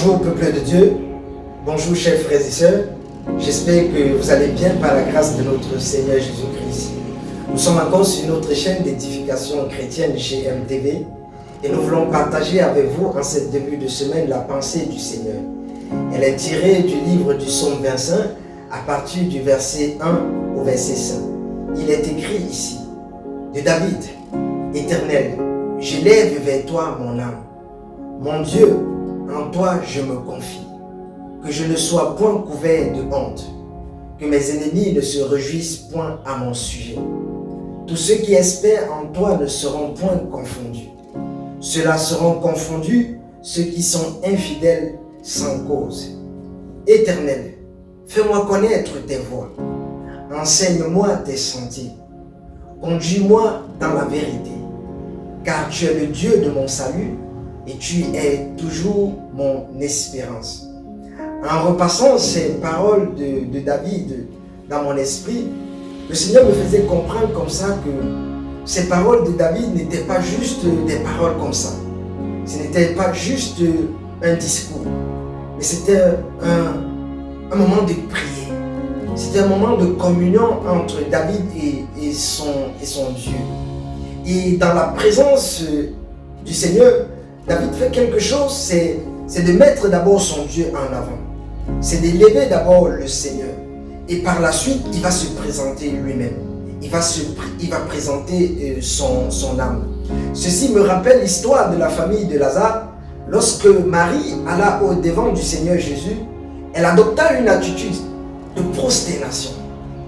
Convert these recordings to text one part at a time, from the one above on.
Bonjour peuple de Dieu, bonjour chers frères et sœurs, j'espère que vous allez bien par la grâce de notre Seigneur Jésus-Christ. Nous sommes encore sur notre chaîne d'édification chrétienne chez MTV et nous voulons partager avec vous en ce début de semaine la pensée du Seigneur. Elle est tirée du livre du Psaume 25 à partir du verset 1 au verset 5. Il est écrit ici, de David, Éternel, j'élève vers toi mon âme. Mon Dieu, en toi je me confie. Que je ne sois point couvert de honte. Que mes ennemis ne se réjouissent point à mon sujet. Tous ceux qui espèrent en toi ne seront point confondus. Ceux-là seront confondus, ceux qui sont infidèles sans cause. Éternel, fais-moi connaître tes voies. Enseigne-moi tes sentiers. Conduis-moi dans la vérité. Car tu es le Dieu de mon salut et tu es toujours mon espérance. En repassant ces paroles de David dans mon esprit, le Seigneur me faisait comprendre comme ça que ces paroles de David n'étaient pas juste des paroles comme ça. Ce n'était pas juste un discours, mais c'était un moment de prière. C'était un moment de communion entre David et son Dieu. Et dans la présence du Seigneur, David fait quelque chose, c'est de mettre d'abord son Dieu en avant. C'est d'élever d'abord le Seigneur. Et par la suite, il va se présenter lui-même. Il va présenter son âme. Ceci me rappelle l'histoire de la famille de Lazare. Lorsque Marie alla au devant du Seigneur Jésus, elle adopta une attitude de prosternation.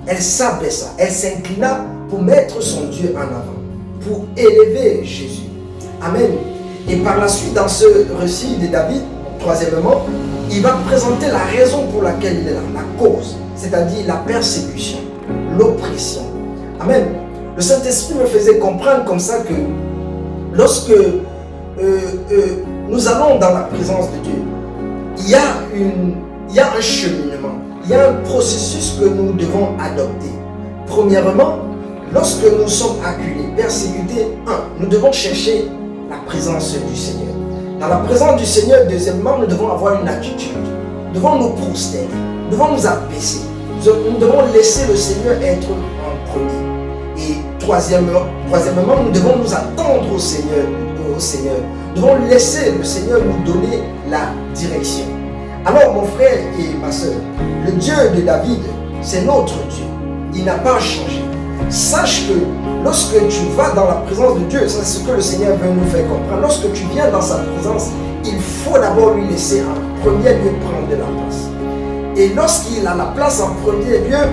Elle s'abaissa, elle s'inclina pour mettre son Dieu en avant, pour élever Jésus. Amen. Et par la suite, dans ce récit de David, troisièmement, il va présenter la raison pour laquelle il est là, la cause, c'est-à-dire la persécution, l'oppression. Amen. Le Saint-Esprit me faisait comprendre comme ça que lorsque nous allons dans la présence de Dieu, il y a un cheminement, il y a un processus que nous devons adopter. Premièrement, lorsque nous sommes acculés, persécutés, nous devons chercher la présence du Seigneur. Dans la présence du Seigneur, deuxièmement, nous devons avoir une attitude. Nous devons nous prosterner, nous devons nous abaisser. Nous devons laisser le Seigneur être en premier. Et troisièmement, nous devons nous attendre au Seigneur. Nous devons laisser le Seigneur nous donner la direction. Alors mon frère et ma soeur, le Dieu de David, c'est notre Dieu. Il n'a pas changé. Sache que lorsque tu vas dans la présence de Dieu, c'est ce que le Seigneur veut nous faire comprendre. Lorsque tu viens dans sa présence, il faut d'abord lui laisser en premier lieu prendre de la place. Et lorsqu'il a la place en premier lieu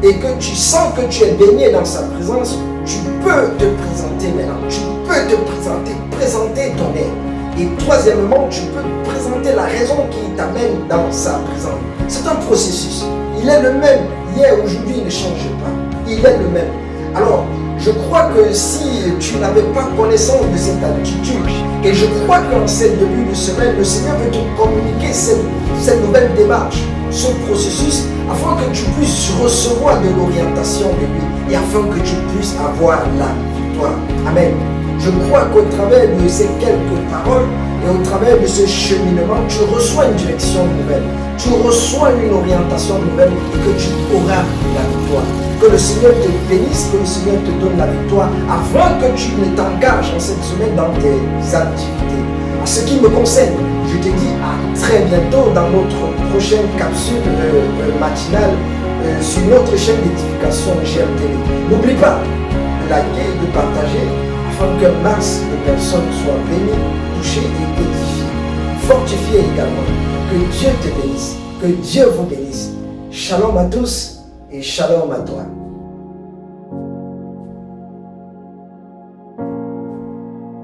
et que tu sens que tu es baigné dans sa présence, tu peux te présenter maintenant. Tu peux te présenter ton aide. Et troisièmement, tu peux présenter la raison qui t'amène dans sa présence. C'est un processus. Il est le même. Hier, aujourd'hui, il ne change pas. Il est le même. Alors, je crois que si tu n'avais pas connaissance de cette attitude, et je crois qu'en ce début de semaine, le Seigneur veut te communiquer cette nouvelle démarche, ce processus, afin que tu puisses recevoir de l'orientation de lui, et afin que tu puisses avoir la victoire. Amen. Je crois qu'au travers de ces quelques paroles, et au travers de ce cheminement, tu reçois une direction nouvelle, tu reçois une orientation nouvelle, et que tu auras la victoire. Que le Seigneur te bénisse, que le Seigneur te donne la victoire avant que tu ne t'engages en cette semaine dans tes activités. En ce qui me concerne, je te dis à très bientôt dans notre prochaine capsule matinale sur notre chaîne d'édification GMTV. N'oublie pas de liker et de partager afin qu'un max de personnes soient bénies, touchées et édifiées. Fortifiées également. Que Dieu te bénisse, que Dieu vous bénisse. Shalom à tous. Et shalom à toi.